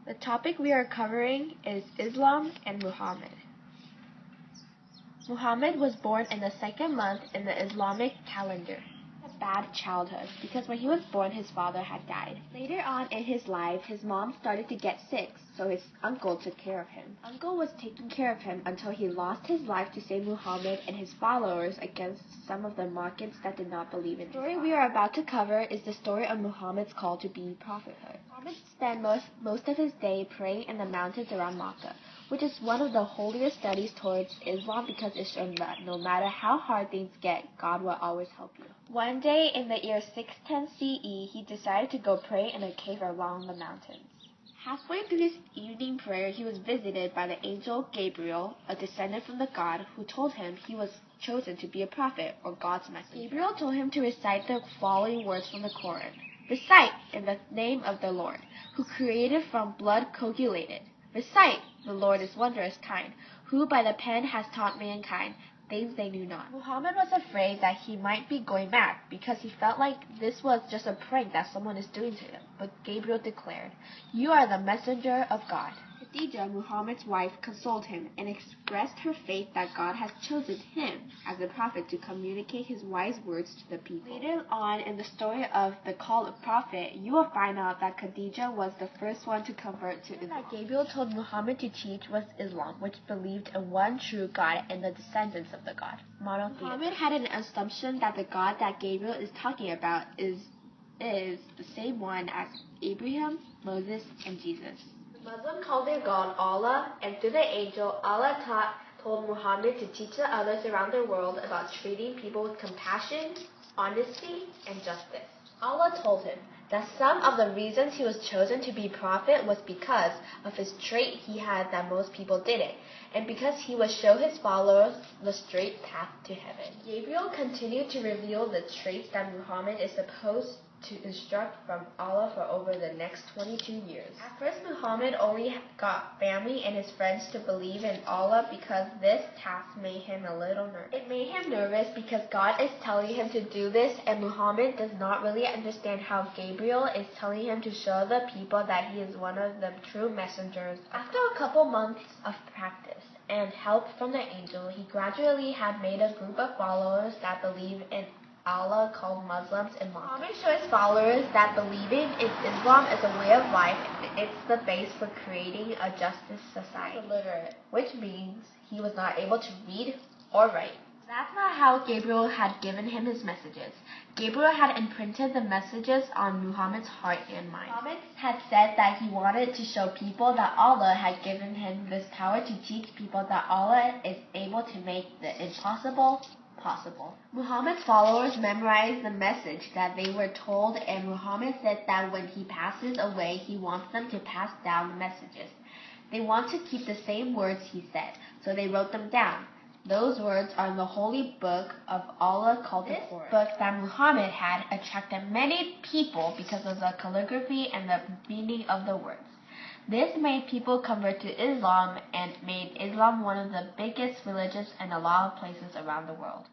The topic we are covering is Islam and Muhammad. Muhammad was born in the second month in the Islamic calendar. A bad childhood because when he was born his father had died. Later on in his life his mom started to get sick, so his uncle took care of him. Uncle was taking care of him until he lost his life to save Muhammad and his followers against some of the Makkans that did not believe in him. The story we are about to cover is the story of Muhammad's call to be prophethood. Muhammad spent most of his day praying in the mountains around Makkah, which is one of the holiest studies towards Islam because it shows that no matter how hard things get, God will always help you. One day in the year 610 CE, he decided to go pray in a cave along the mountains. Halfway through his evening prayer, he was visited by the angel Gabriel, a descendant from the God, who told him he was chosen to be a prophet or God's messenger. Gabriel told him to recite the following words from the Quran. Recite in the name of the Lord, who created from blood coagulated. Recite, the Lord is wondrous kind, who by the pen has taught mankind things they knew not. Muhammad was afraid that he might be going mad because he felt like this was just a prank that someone is doing to him. But Gabriel declared, "You are the messenger of God." Khadija, Muhammad's wife, consoled him and expressed her faith that God has chosen him as a prophet to communicate his wise words to the people. Later on in the story of the call of prophet, you will find out that Khadija was the first one to convert to Islam. That Gabriel told Muhammad to teach was Islam, which believed in one true God and the descendants of the God. Muhammad had an assumption that the God that Gabriel is talking about is the same one as Abraham, Moses, and Jesus. Muslims call their God Allah, and through the angel, Allah told Muhammad to teach the others around the world about treating people with compassion, honesty, and justice. Allah told him that some of the reasons he was chosen to be prophet was because of his trait he had that most people didn't, and because he would show his followers the straight path to heaven. Gabriel continued to reveal the traits that Muhammad is supposed to instruct from Allah for over the next 22 years. At first, Muhammad only got family and his friends to believe in Allah because this task made him a little nervous. It made him nervous because God is telling him to do this, and Muhammad does not really understand how Gabriel is telling him to show the people that he is one of the true messengers. After a couple months of practice and help from the angel, he gradually had made a group of followers that believe in Allah called Muslims and Muslims. Muhammad showed his followers that believing in Islam is a way of life and it's the base for creating a justice society. He was illiterate, which means he was not able to read or write. That's not how Gabriel had given him his messages. Gabriel had imprinted the messages on Muhammad's heart and mind. Muhammad had said that he wanted to show people that Allah had given him this power to teach people that Allah is able to make the impossible possible. Muhammad's followers memorized the message that they were told, and Muhammad said that when he passes away, he wants them to pass down the messages. They want to keep the same words he said, so they wrote them down. Those words are in the holy book of Allah called the Quran. This book that Muhammad had attracted many people because of the calligraphy and the meaning of the words. This made people convert to Islam and made Islam one of the biggest religions in a lot of places around the world.